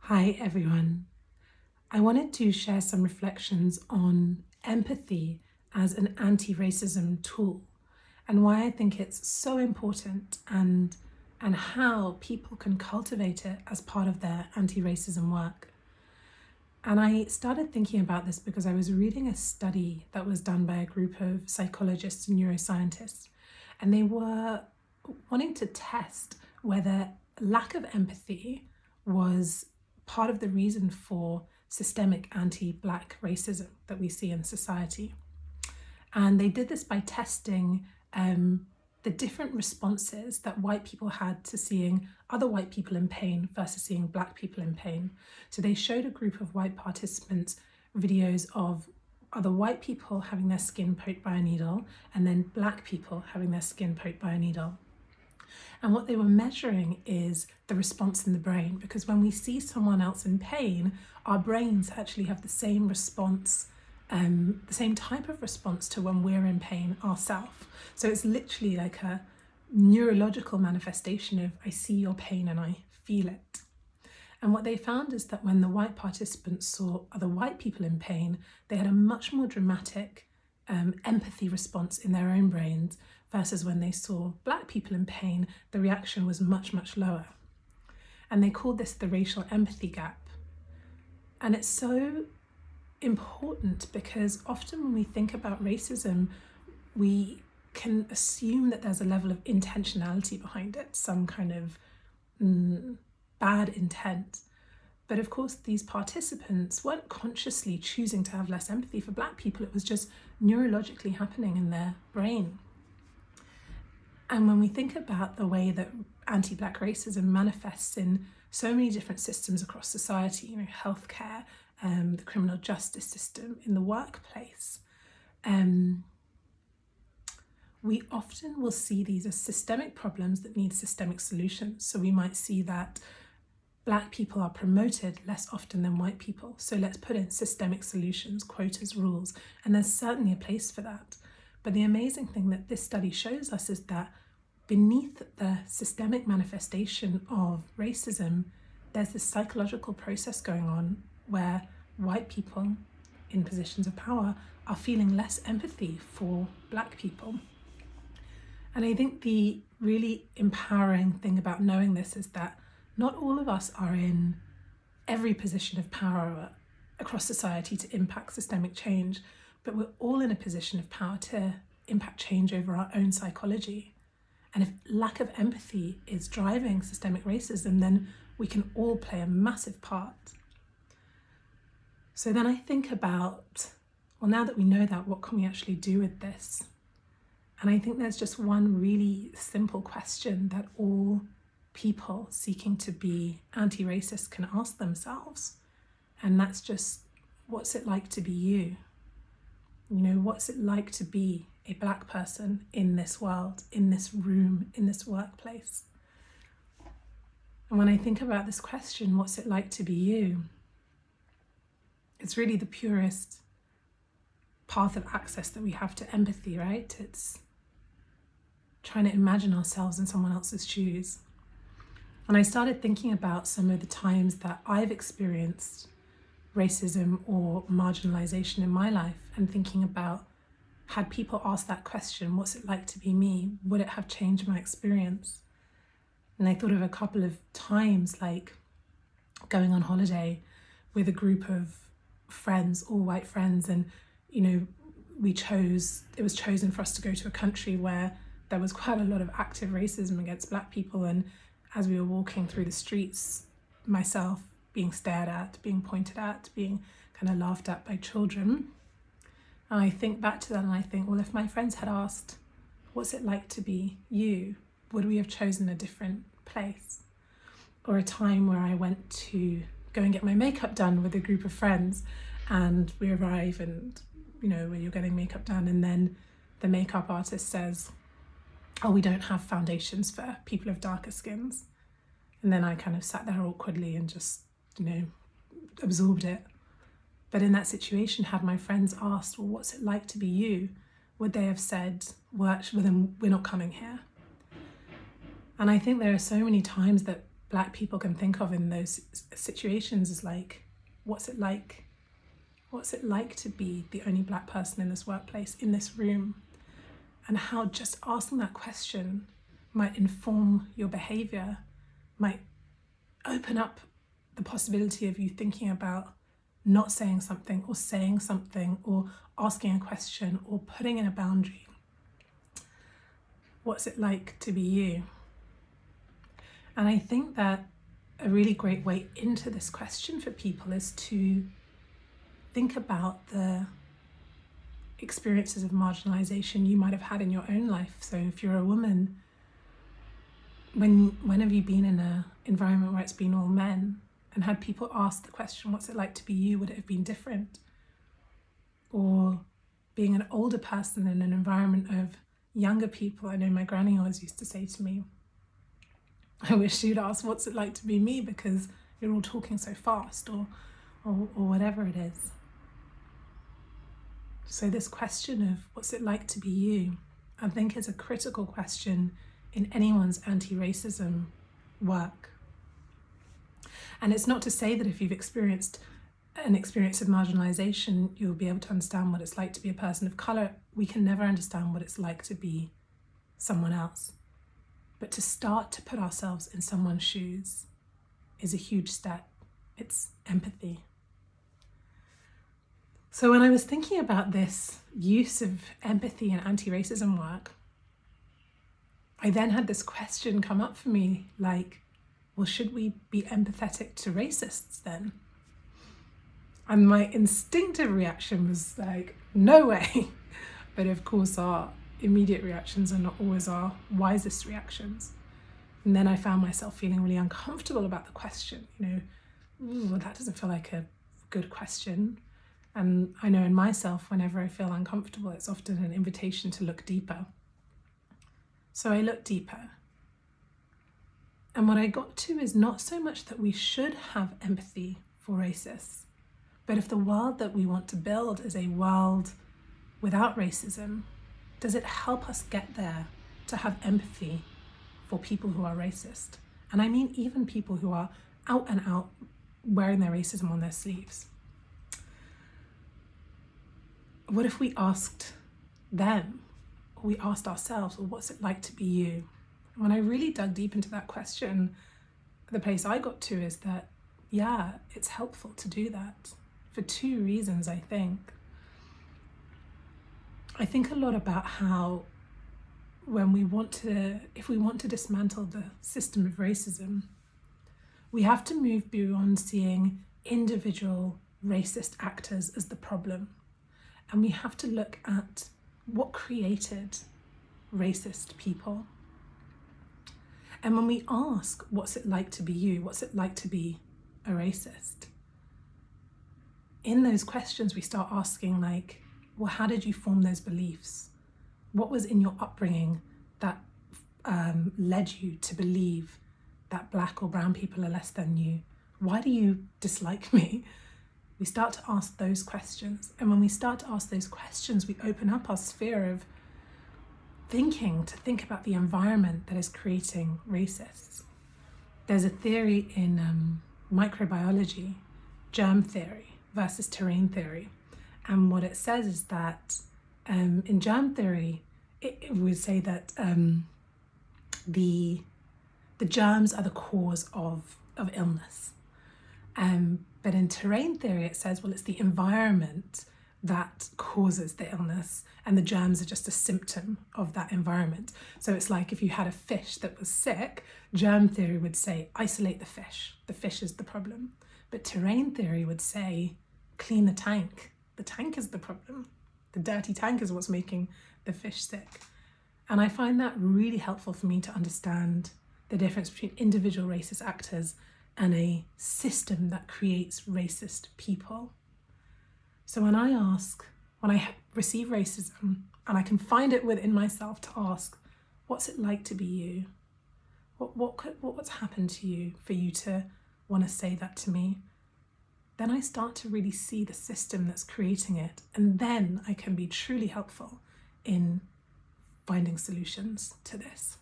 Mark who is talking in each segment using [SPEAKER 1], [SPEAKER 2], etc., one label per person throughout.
[SPEAKER 1] Hi everyone. I wanted to share some reflections on empathy as an anti-racism tool and why I think it's so important and how people can cultivate it as part of their anti-racism work. And I started thinking about this because I was reading a study that was done by a group of psychologists and neuroscientists, and they were wanting to test whether lack of empathy was part of the reason for systemic anti-Black racism that we see in society. And they did this by testing the different responses that white people had to seeing other white people in pain versus seeing Black people in pain. So they showed a group of white participants videos of other white people having their skin poked by a needle and then Black people having their skin poked by a needle. And what they were measuring is the response in the brain, because when we see someone else in pain, our brains actually have the same response, the same type of response to when we're in pain ourselves. So it's literally like a neurological manifestation of I see your pain and I feel it. And what they found is that when the white participants saw other white people in pain, they had a much more dramatic empathy response in their own brains versus when they saw Black people in pain, the reaction was much, much lower. And they called this the racial empathy gap. And it's so important because often when we think about racism, we can assume that there's a level of intentionality behind it, some kind of bad intent. But of course, these participants weren't consciously choosing to have less empathy for Black people. It was just neurologically happening in their brain. And when we think about the way that anti-Black racism manifests in so many different systems across society, healthcare, the criminal justice system, in the workplace, we often will see these as systemic problems that need systemic solutions. So we might see that Black people are promoted less often than white people. So let's put in systemic solutions, quotas, rules, and there's certainly a place for that. But the amazing thing that this study shows us is that beneath the systemic manifestation of racism, there's this psychological process going on where white people in positions of power are feeling less empathy for Black people. And I think the really empowering thing about knowing this is that not all of us are in every position of power across society to impact systemic change, but we're all in a position of power to impact change over our own psychology. And if lack of empathy is driving systemic racism, then we can all play a massive part. So then I think about, well, now that we know that, what can we actually do with this? And I think there's just one really simple question that all people seeking to be anti-racist can ask themselves. And that's just, what's it like to be you? What's it like to be a Black person in this world, in this room, in this workplace? And when I think about this question, what's it like to be you? It's really the purest path of access that we have to empathy, right? It's trying to imagine ourselves in someone else's shoes. And I started thinking about some of the times that I've experienced racism or marginalization in my life and thinking about, had people asked that question, what's it like to be me? Would it have changed my experience? And I thought of a couple of times, like going on holiday with a group of friends, all white friends, and it was chosen for us to go to a country where there was quite a lot of active racism against Black people. And as we were walking through the streets, myself being stared at, being pointed at, being kind of laughed at by children. And I think back to that and I think, well, if my friends had asked, what's it like to be you? Would we have chosen a different place? Or a time where I went to go and get my makeup done with a group of friends, and we arrive and, when you're getting makeup done, and then the makeup artist says, oh, we don't have foundations for people of darker skins. And then I kind of sat there awkwardly and just, absorbed it. But in that situation, had my friends asked, well, what's it like to be you? Would they have said, well, actually, then we're not coming here? And I think there are so many times that Black people can think of in those situations is like, what's it like? What's it like to be the only Black person in this workplace, in this room? And how just asking that question might inform your behavior, might open up the possibility of you thinking about not saying something or saying something or asking a question or putting in a boundary. What's it like to be you? And I think that a really great way into this question for people is to think about the experiences of marginalization you might have had in your own life. So if you're a woman, when have you been in an environment where it's been all men and had people ask the question, what's it like to be you? Would it have been different? Or being an older person in an environment of younger people. I know my granny always used to say to me, I wish she'd ask, what's it like to be me? Because you're all talking so fast, or whatever it is. So this question of what's it like to be you, I think is a critical question in anyone's anti-racism work. And it's not to say that if you've experienced an experience of marginalization, you'll be able to understand what it's like to be a person of color. We can never understand what it's like to be someone else. But to start to put ourselves in someone's shoes is a huge step. It's empathy. So when I was thinking about this use of empathy in anti-racism work, I then had this question come up for me, like, well, should we be empathetic to racists then? And my instinctive reaction was like, no way. But of course, our immediate reactions are not always our wisest reactions. And then I found myself feeling really uncomfortable about the question. Ooh, that doesn't feel like a good question. And I know in myself, whenever I feel uncomfortable, it's often an invitation to look deeper. So I looked deeper. And what I got to is not so much that we should have empathy for racists, but if the world that we want to build is a world without racism, does it help us get there to have empathy for people who are racist? And I mean even people who are out and out wearing their racism on their sleeves. What if we asked them, or we asked ourselves, well, what's it like to be you? When I really dug deep into that question, the place I got to is that, yeah, it's helpful to do that for two reasons, I think. I think a lot about how if we want to dismantle the system of racism, we have to move beyond seeing individual racist actors as the problem. And we have to look at what created racist people. And when we ask, what's it like to be you? What's it like to be a racist? In those questions, we start asking like, well, how did you form those beliefs? What was in your upbringing that led you to believe that Black or brown people are less than you? Why do you dislike me? We start to ask those questions. And when we start to ask those questions, we open up our sphere of thinking to think about the environment that is creating racists. There's a theory in microbiology, germ theory versus terrain theory. And what it says is that in germ theory, it would say that the germs are the cause of illness. But in terrain theory, it says, well, it's the environment that causes the illness and the germs are just a symptom of that environment. So it's like if you had a fish that was sick, germ theory would say, isolate the fish. The fish is the problem. But terrain theory would say, clean the tank. The tank is the problem. The dirty tank is what's making the fish sick. And I find that really helpful for me to understand the difference between individual racist actors and a system that creates racist people. So when I receive racism and I can find it within myself to ask, what's it like to be you? What's happened to you for you to want to say that to me? Then I start to really see the system that's creating it. And then I can be truly helpful in finding solutions to this.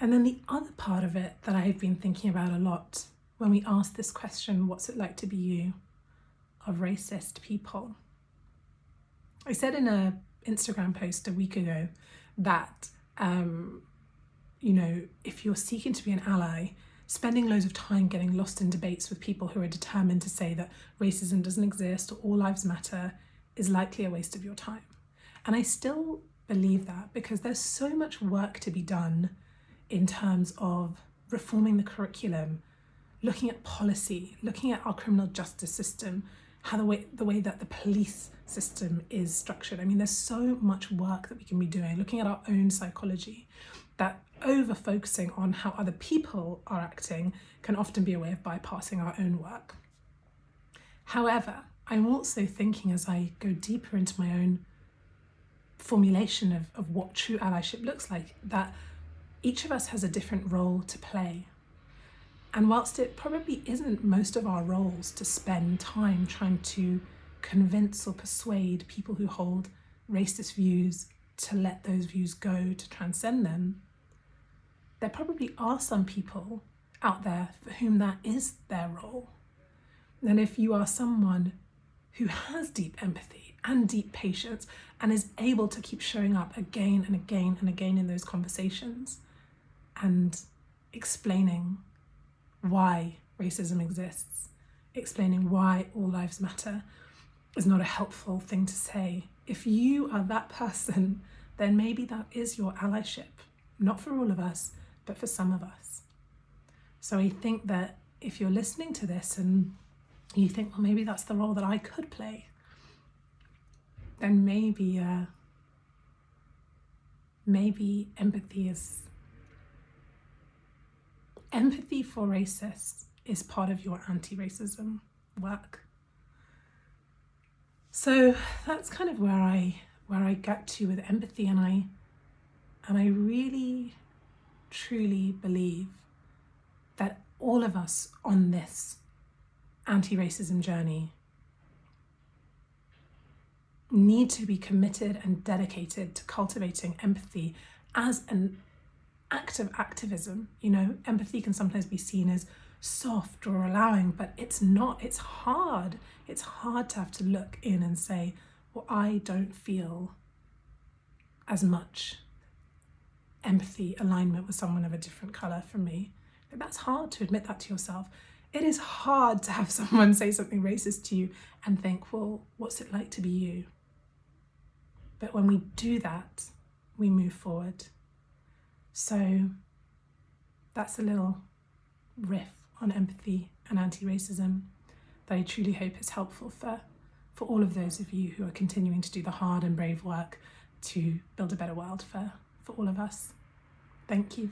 [SPEAKER 1] And then the other part of it that I've been thinking about a lot when we ask this question, what's it like to be you, of racist people? I said in a Instagram post a week ago that, if you're seeking to be an ally, spending loads of time getting lost in debates with people who are determined to say that racism doesn't exist or all lives matter is likely a waste of your time. And I still believe that, because there's so much work to be done in terms of reforming the curriculum, looking at policy, looking at our criminal justice system, how the way that the police system is structured. I mean, there's so much work that we can be doing, looking at our own psychology, that over focusing on how other people are acting can often be a way of bypassing our own work. However, I'm also thinking, as I go deeper into my own formulation of what true allyship looks like, that each of us has a different role to play. And whilst it probably isn't most of our roles to spend time trying to convince or persuade people who hold racist views to let those views go, to transcend them, there probably are some people out there for whom that is their role. And if you are someone who has deep empathy and deep patience and is able to keep showing up again and again and again in those conversations and explaining why racism exists, explaining why all lives matter is not a helpful thing to say, if you are that person, then maybe that is your allyship. Not for all of us, but for some of us. So I think that if you're listening to this and you think, well, maybe that's the role that I could play, then maybe empathy for racists is part of your anti-racism work. So that's kind of where I get to with empathy, and I really truly believe that all of us on this anti-racism journey need to be committed and dedicated to cultivating empathy as an act of activism. Empathy can sometimes be seen as soft or allowing, but it's not. It's hard. It's hard to have to look in and say, well, I don't feel as much empathy, alignment with someone of a different colour from me. That's hard to admit that to yourself. It is hard to have someone say something racist to you and think, well, what's it like to be you? But when we do that, we move forward. So that's a little riff on empathy and anti-racism that I truly hope is helpful for all of those of you who are continuing to do the hard and brave work to build a better world for all of us. Thank you.